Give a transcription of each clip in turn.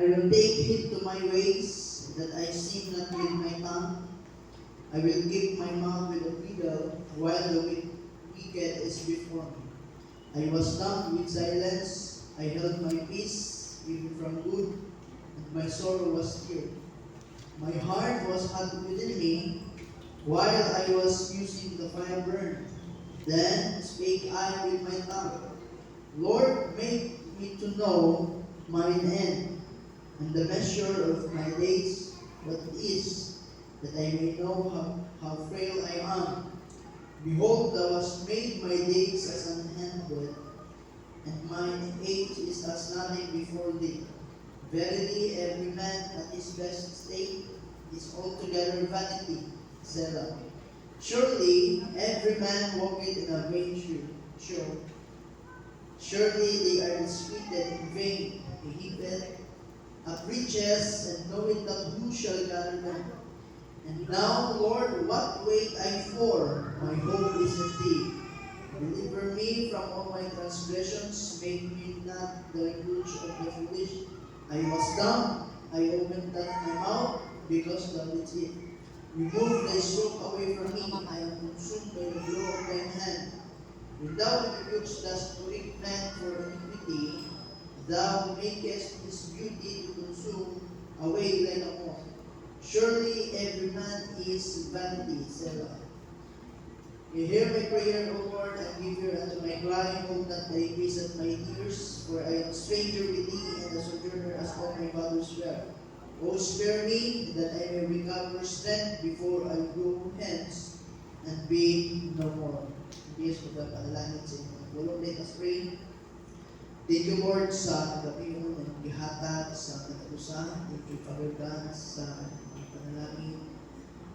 I will take heed to my ways, that I sin not with my tongue. I will keep my mouth with a bridle, while the wicked is before me. I was dumb with silence, I held my peace, even from good, and my sorrow was stilled. My heart was hot within me, while I was using the fire burned. Then spake I with my tongue, Lord, make me to know mine end, and the measure of my days, what it is, that I may know how frail I am. Behold, thou hast made my days as an handbreadth, and mine age is as nothing before thee. Verily, every man at his best state is altogether vanity. Selah. Surely, every man walketh in a vain show. Surely they are disputed in vain. He heapeth up riches, and knoweth not who shall gather them. And now, Lord, what wait I for? My hope is in thee. Deliver me from all my transgressions. Make me not the reproach of the foolish. I was dumb. I opened not my mouth, because thou didst it. Remove thy stroke away from me. I am consumed by the blow of thine hand. When thou rebukest thus to weak men for iniquity, thou makest his beauty to consume away like a moth. Surely every man is vanity. Selah. You hear my prayer, O Lord, and give ear unto my cry. Hold not thy peace at my tears, for I am a stranger with thee, and a sojourner as all my fathers were. O spare me, that I may recover strength before I go hence, and be no more. Diyos ko ba panalangin sa inyo. Tulong, let us pray. Thank you, Lord, sa gabi mo na gihatag sa katapusan. Thank you, Father God, sa panalangin.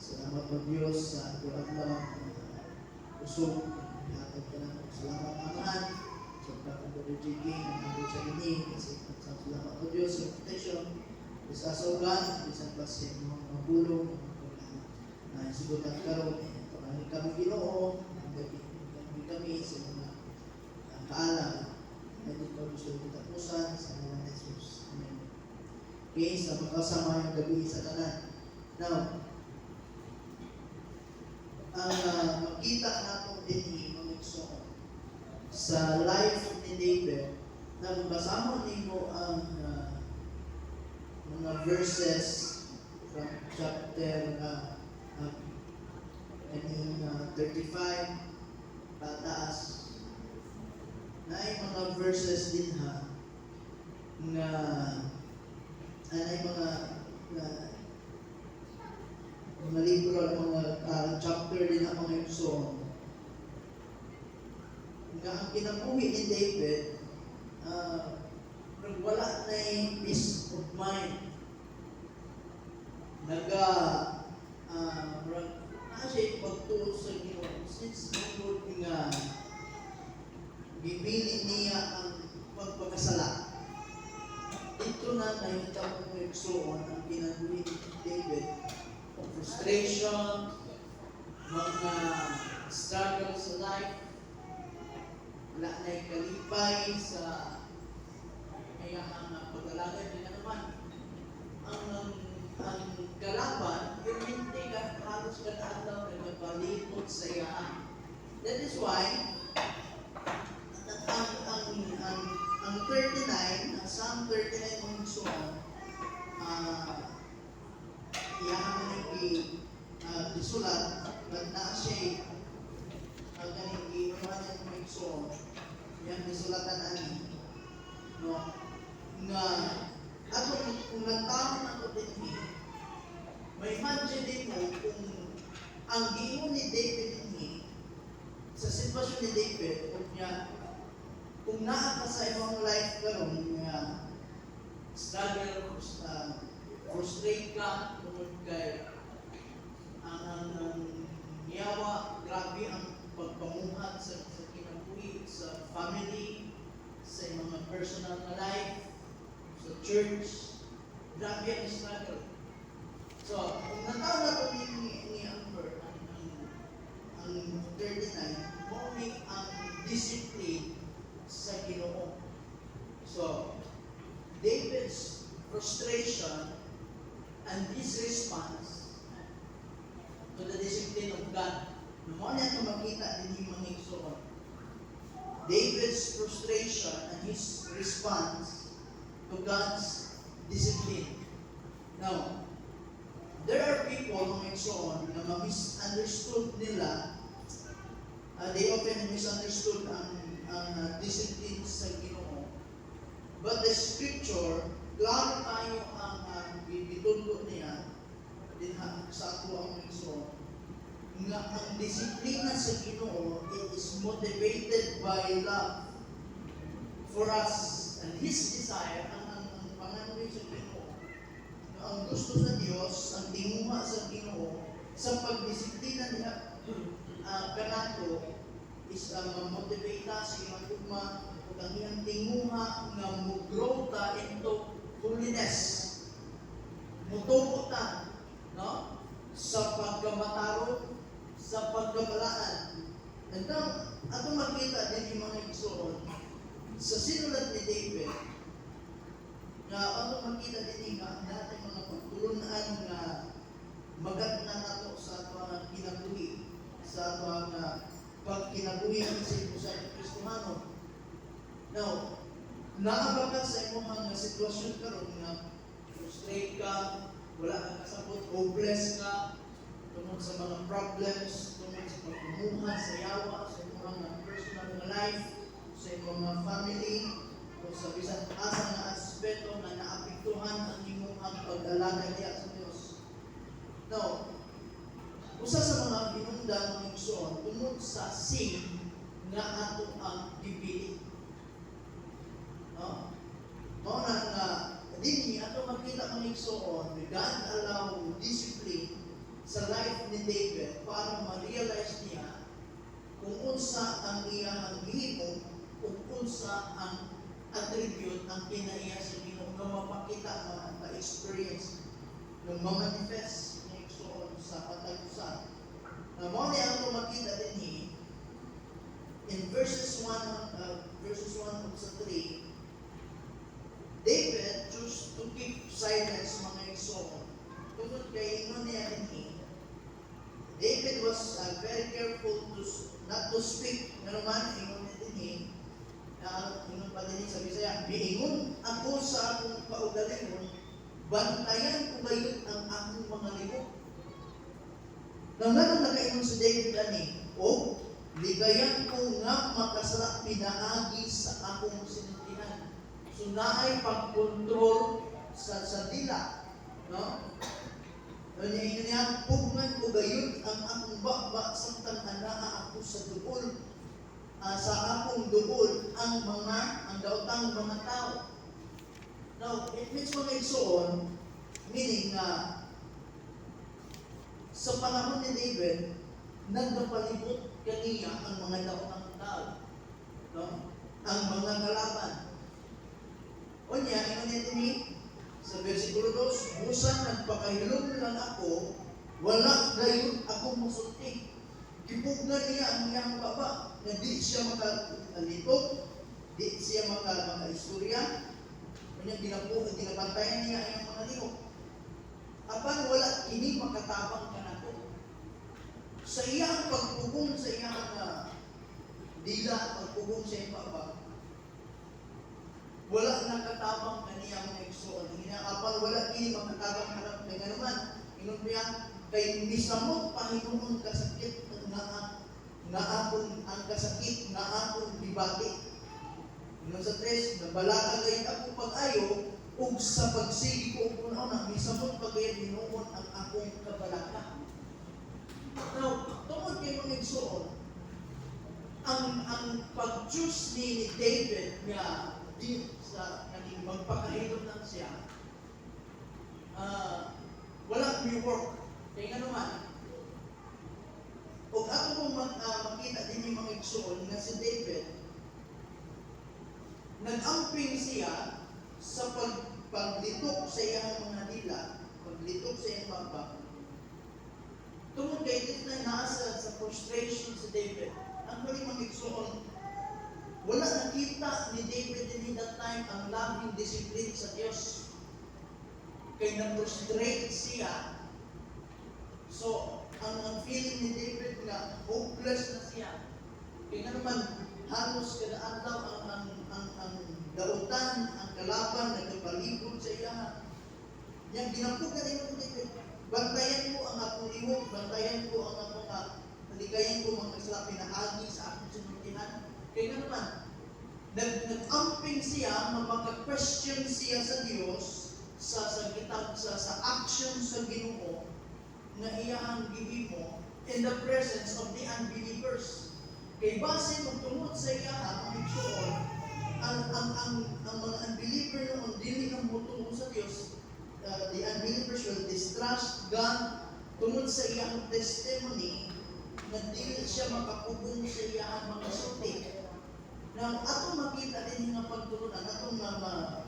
Salamat po, Diyos, sa adlaw usog. Gihatag ka na. Salamat, Amahan. Sa Brother J.K. ang nabot sa ini. Salamat po, Diyos, sa protection. Sa sogan, isang klase ng mga mabulong, na sigutan karon, pagkain kami Ginoo, kami sa mga kaalam, na dito gusto kita pusan sa mga Jesus. Amen. Okay, sa magkasama yung gabi sa tanan. Now, ang makita natin din mga igsoon sa life ni David, na magbasa mo ang mga verses from chapter 35 pataas, na ay mga verses din ha na ay mga libro at mga chapter din ang mga igsoon nga ang kinabuhi ni David wala na yung peace of mind. Siya pagtuo sa Ginoo since nangod nga bibili niya ang pagpakasala. Ito na nakita ko ng igsoon ang kinabuhi ni David. Frustration, mga struggle sa life, wala na yung kalipay sa kaya ang pag-alagay nila naman. Ang kalaban, yung hindi ka halos kadalaw na magpalikot sa iyaan. That is why, ang 39, ang Psalm 39 ng Suwan, iyahan na isulat, but na siya, ganing iwanan ng Suwan, yan isulatan na ni, no? Nga, ako kung nagtawag ako din may imagine din mo kung ang giingon ni David din sa sitwasyon ni David, kung naa ka sa imong life karon nga struggle, frustrate ka tungod kay ang yawa, grabe ang pagpamuhat sa kinabuhi, sa family, sa mga personal na life, sa church, grabe ang struggle. So, kung nataw na ito ni Amber, ang 39, maulit ang discipline sa Ginoo. So, David's frustration and his response to the discipline of God. Mo na ito makita din yung mga igsoon. David's frustration and his response to God's discipline. Now, there are people mga igsoon na ma-misunderstood nila. They often misunderstood ang discipline sa Ginoo. But the scripture, klaro tayo ang bibitundo niya din sa ato ang igsoon nga ang disiplina sa Ginoo, it is motivated by love for us and His desire. Ang pangandoy sa Ginoo, ang gusto sa Dios, ang tinguha sa Ginoo sa pagdisiplina niya kanato is motivate ta sa iyang ugma ug ang iyang tinguha nga mo-grow ta into holiness, mutubo ta, no, sa pagkamataro, sa pagkabalaan. And now, ato makita din yung mga igsoon sa sinulat ni David na ato makita din nga natin mga pagtulunan nga magat na nato sa ato kinabuhi, sa ato pagkinabuhi ng sa Kristohano. Now, naaba ka sa imong mga sitwasyon karon nga frustrate ka, wala kang kasabot, hopeless ka tungkol sa mga problems, tungkol sa pagkumuha, sa yawa, sa mga personal na life, sa mga family, o sa bisan asa na aspeto na naapektuhan ang imong pag-alagay diya sa Dios. Now, usa sa mga hinungdan ng igsoon tungkol sa sin nga ato ang gibili. No? Mao na nga dinhi ato makita ng igsoon, God allow discipline sa life ni David para ma-realize niya kung unsa ang iyang gihimo, kung unsa ang attribute ang kinaiya sa Ginoo nga mapakita, ma-experience, nga ma-manifest ng igsoon sa patagusan. Na mo ni ang makita dinhi in verses 1 of sa 3, David chose to keep silence mga igsoon. Tungkol kay ingon niya dinhi, David was very careful to not to speak. Nga naman, ingon niya dinhi, ingon pa dinhi sa Bisaya, miingon ako sa akong kaugalingon, bantayan ko gayon ang akong mga libok. Nang nakaingon si David ani, o ligayan ko nga makasala pinaagi sa akong sinuntihan. So naay pagkontrol sa dila, no? Niya, pugman ko gayon ang akong baba samtang anaa ako sa duol. Sa akong duol ang daotang mga tao. Now, it means mga igsoon, meaning na sa panahon ni David, nagpapalibot kaniya ang mga daotang tao. No? Ang mga kalaban. O niya, ingon niya din sa versikulo 2, busan nagpakahilom lang ako, wala gayon ako musulti. Kipugnan niya ang iyang baba, na di siya makalitok, di siya makaistorya, kanya ginabantayan niya ang mga lihok. Apan wala kini makatabang ka na to. Sa iyang pagpugong sa iyang dila, pagpugong sa iyang baba, wala nakatabang kaniyang mga igsoon. Apan wala kini makatabang harap na nga naman. Ingon niya, kay misamot Panginoon kasakit nga akong ang kasakit nga akong dibati. Ingon sa 3, nabalaka gayud ako pag-ayo ug sa pagsigi ko ug una misamot pagayud hinuon ang akong kabalaka. Now, tungod kay mga igsoon, ang pag-choose ni David nga di sa kaning magpakahilom lang siya, wala may work. Kaya nga naman, o ato mong makita din yung mga igsoon nga si David, nag-amping siya sa paglitok sa iyang mga dila, paglitok sa iyang baba. Tungkol kay ito na nasa sa frustration si David, ang mga igsoon, wala nakita ni David in that time ang loving discipline sa Diyos. kay na-frustrate siya. So, ang feeling ni David nga hopeless na siya. Kaya naman halos kada adlaw ang dautan, ang kalaban nagpalibot sa iya. Yang ginapugan ni David, bantayan ko ang akong ihog, bantayan ko ang akong halikayan ko mga sila pinahagi sa akong sinultihan. Kaya naman nag-amping siya, mapag-question siya sa Dios sa action sa Ginoo na iyang gihimo in the presence of the unbelievers. Kay base magtungod sa iya ang igsoon, ang mga unbeliever noon dili na motungo sa Dios. The unbelievers will distrust God tungod sa iyang testimony na dili siya makapugong sa iyang mga sulti. Now, atong makita din yung pagtulunan, atong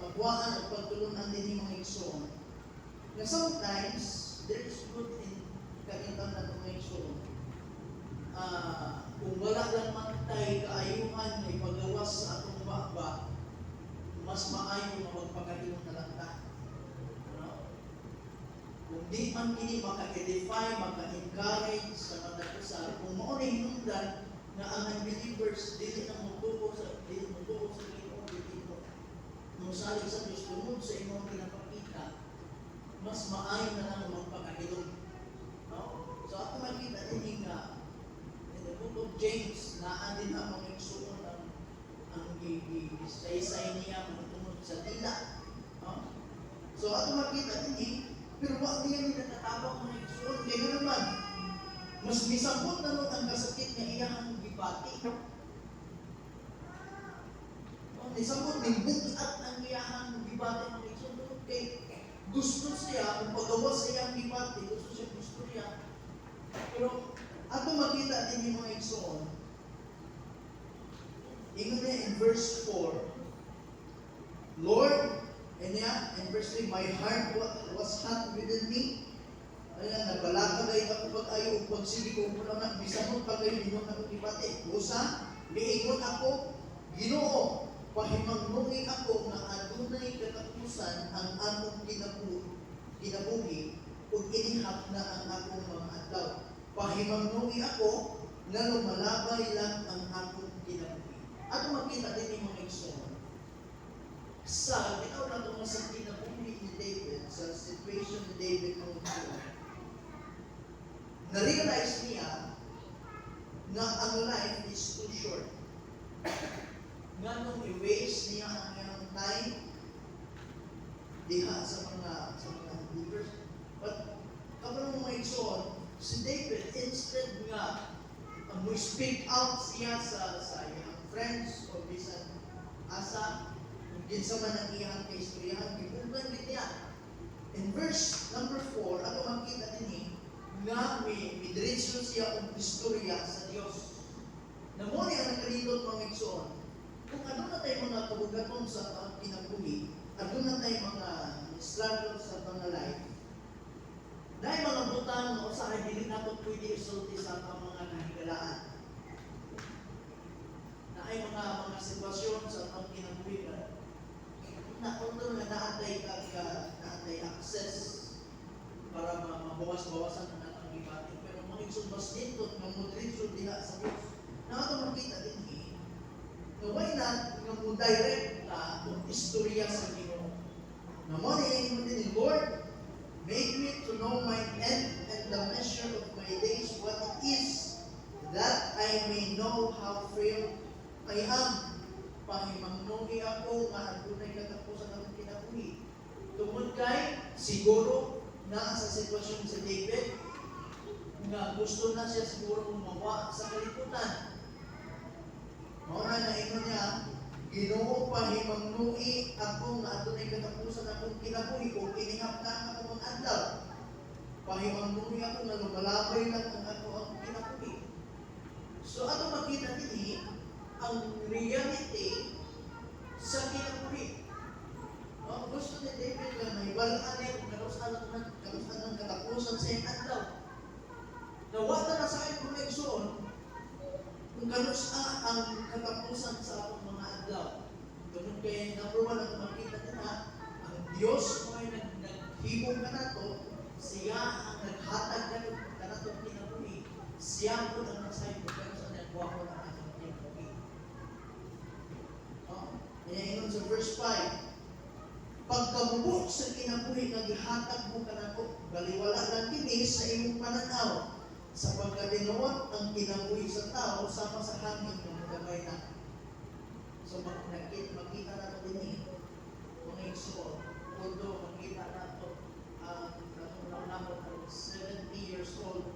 magwaan at pagtulunan din yung mga igsoon. Na sometimes, there is good in kagitan na itong mga igsoon. Kung wala lang matay kaayuhan na ipagawas sa atong bakba, mas maayo na magpagaliw na lang ta. Kung di man kini maka-edify, maka-encourage sa kadagsa, kung mo na hinungdan na ang unbelievers dili na mutuo sa Ginoo, dili mo salig sa Diyos tungod sa imong pinapakita, mas maayo na lang magpakahilom. No? So ako makita din nga in the book of James na din ang mga igsoon ang isaysay niya tungod sa dila. No? So ako makita din pero wag niya ni natatabang mga igsoon kaya naman mas misabot na nun ang kasakit na iyang gibati. Nisabot ni bukat ang iyang gibati ng igsoon kay gusto siya, kung pagawas sa iyang gibati, gusto niya. Pero ato makita din yung mga igsoon. Ingon niya in verse 4, Lord, and in verse 3, my heart was hot within me. Ayan, nagbalakagay ako pag-ayo, pagsili ko mula na, bisamot pag-ayo, minong ako ibate. Usa, liingon ako, Ginoo, pahimangnungi ako na adunay katapusan ang akong kinabuhi ug inihap na ang akong mga adlaw. Pahimangnungi ako na lumalabay lang ang akong kinabuhi. Ato makita din yung mga igsoon. Sa bitaw na itong sa kinabuhi ni David, sa situation ni David ng igsoon, na-realize niya na ang life is too short. Nga nung i-waste niya ang iyang time diha sa mga believers. But kapag mga igsoon, si David, instead nga mo-speak out siya sa iyang friends o bisan asa, kinsa man ang iyang kaistoryahan, gibugan din niya. In verse number 4, ako makita din nga may diretso siya ang istorya sa Diyos. Na mo niya nakalindot mga igsoon. Kung ano na tayo mga kabugaton sa kinabuhi, ano na tayo mga struggle sa mga life, dahil mga butang na usahay, hindi natin pwede isulti sa mga kahigalaan. Na ay mga sitwasyon sa mga kinabuhi na kung na naatay access para mabawas-bawasan ang atang gibati. Pero mga igsoon dito, ng moderation diha sa Diyos, na ito makita din na why not nga mo direct ka kung istorya sa Ginoo. Na mo niya din, Lord, make me to know my end and the measure of my days, what it is, that I may know how frail I am. Pahimangnungi ako nga adunay katapusan ang kinabuhi. Tungod kay siguro na sa sitwasyon si David nga gusto na siya siguro umawa sa kalibutan. Mauna na ino niya, Ginoo, pahimangnungi ako nga adunay katapusan akong kinabuhi o inihap na ako mga adlaw. Pahimangnungi ako nga lumalabay lang ang ako ang kinabuhi. So ato makita din ang reality sa kinabuhi. Gusto ni David na naibalaan niya kung kanusan ng katapusan sa iyang adlaw. Nawala na sa akin kung igsoon kung kanusa ang katapusan sa akong mga adlaw. Ganun kaya number 1 ang makita nila, ang Diyos ay naghimo tinuod sa kinabuhi nga gihatag mo kanako, baliwala lang kini sa imong pananaw, sapagkat tinuod ang kinabuhi sa tao sama sa hangin nga magabay na. So makita na ito din mga igsoon, although makita na ito natulong 70 years old,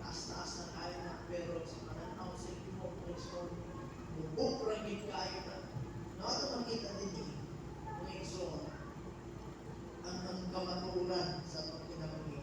taas-taas na kaya na, pero sa pananaw sa imo mga igsoon, bubok ragin kayo na. Ito makita din mga igsoon, ang kamaturan sa pagkinabuhi.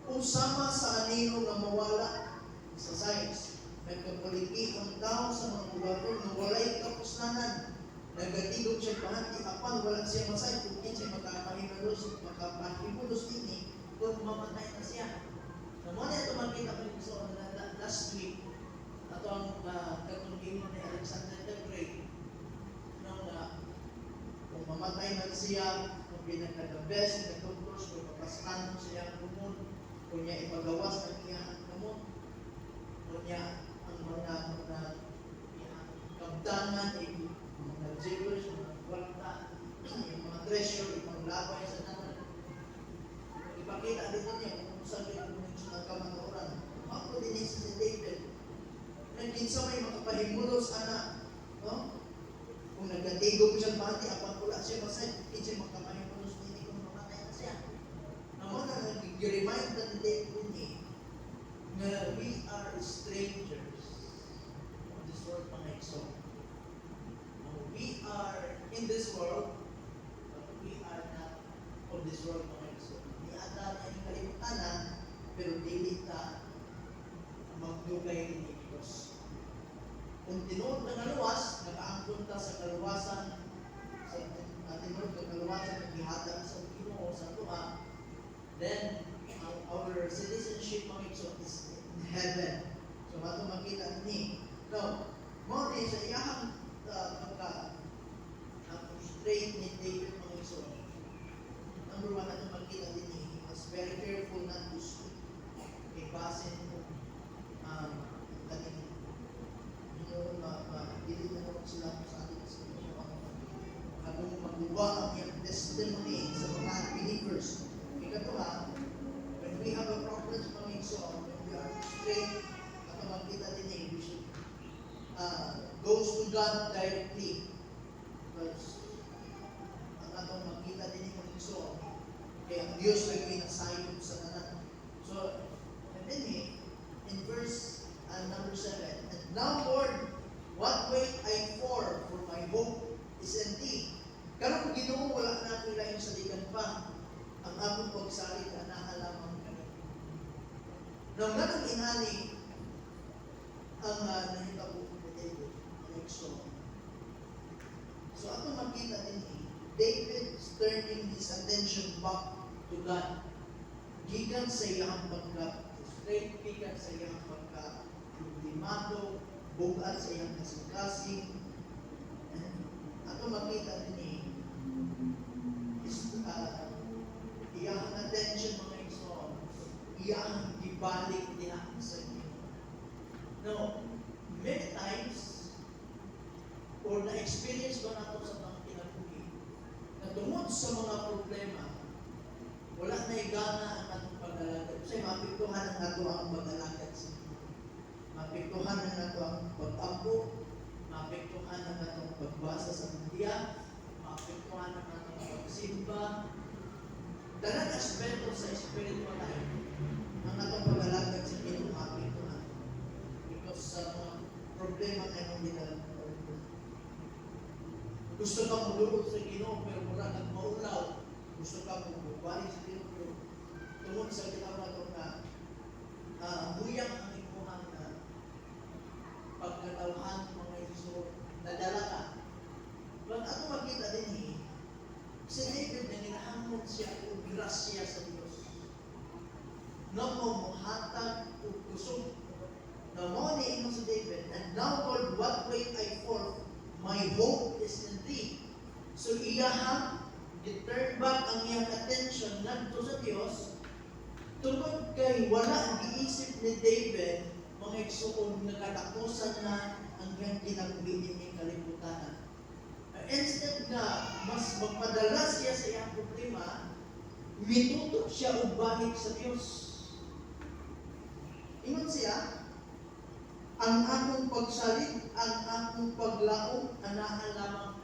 Kung sama sa anino nga mawala sa science, nagkapoliti ang tao sa mga lugar na walay kapusnanan, nagatigog siya pahanti apan wala siya masay kung siya makapahimulos din kung mamatay na siya. Naman ito makita ko yung so, last week, ito ang katunggihan ni Alexander the Great, kung mamatay na siya, kung pinagkagabes, nagtugtos, kung papasahan mo siya ang kumon, kung niya ipagawas ng iyang kumon, kung niya ang mga kabdangan, mga jewels, mga kwarta, yung mga treasure, yung labay sa naman. Ipakita dito niya kung saan yung sa kamaturan. Ako din si David. Nagkinsa may makapahimulos anak. No? Kung nagkatigog siya pati, apang pula siya masay, hindi makapahimulos hindi kung mamatay na siya. Naman na nag-remind na David niya na we are strangers of this world, mga igsoon. We are in this world, but we are not of this world, mga igsoon. Di ata na yung kalimutan, pero dili ka magdugay ni Diyos. Kung tinuod na kaluwas, nakaangkon ta sa kaluwasan, sa tinuod na kaluwasan, naghihatag sa Ginoo sa tuwa, then our citizenship, mga igsoon, is in heaven. So, bato makita ni. Now, mo din sa iyahang pagka-frustrate ni David, mga igsoon. Number one, natin makita din ni, he was very careful not to speak. Ibasin mo kaning hindi na naman sila sa atin sa mga kung magbuwa ang iyong testimony sa mga believers. Ikatuwa, when we have a problem sa mga igsoon, when we are straight, at makita din we should goes to God directly. Because ang atong makita din mga igsoon, kaya ang Diyos ay pinasayod sa tanan. So, and then in verse number 7, and now Lord, what wait I for my hope is in Thee. Karong Ginoo, wala na ako ilayon sa ligan pa. Ang akong pagsalita na alamang kami. Nang natang inani ang nahitabo ni David, ang igsoon. So, atong makita din David is turning his attention back to God. Gikan sa iyang pagka-straight, gikan sa iyang pagka-problemado, bugat sa iyang kasing-kasing. Ato makita din is iyang attention, mga igsoon, iyang ibalik niya sa inyo. Now, many times, or na-experience ba nato sa mga kinabuhi, na tungod sa mga problema, wala na igana ang atong pag-alagad. Kasi mapiktuhan ang nato ang pag-alagad sa inyo. Mapiktuhan ang nato ang pag-ambo, mapiktuhan ang atong pagbasa sa Biblia, mapiktuhan ang atong pagsimba. Dalang aspeto sa spiritual life, ang atong pag-alagad sa inyo mapiktuhan. Because sa mga problema na yung dinalang gusto ka mo lulot sa Ginoo, pero mura kang maulaw. Gusto ka mo bubalik sa Ginoo, pero tungkol sa ginawa ito na huyang ang imuhang na pagkatawhan mga Iso, nadala ka. But ako makita din si David na ginahamon siya o grasya sa Diyos. Na mo muhatag o kusog. Na mo ni ino si David, and now Lord, what wait I for? My hope is in Thee. So iyahang i-turn back ang iyang attention ngadto sa Dios tungod kay wala ang giisip ni David mga igsoon nga katapusan na ang iyang kinabuhi ni kalibutan. instead na mas magpadala siya sa iyang problema, mitutok siya og balik sa Dios. Ingon siya, ang akong pagsalit, ang akong paglaom, anahan lamang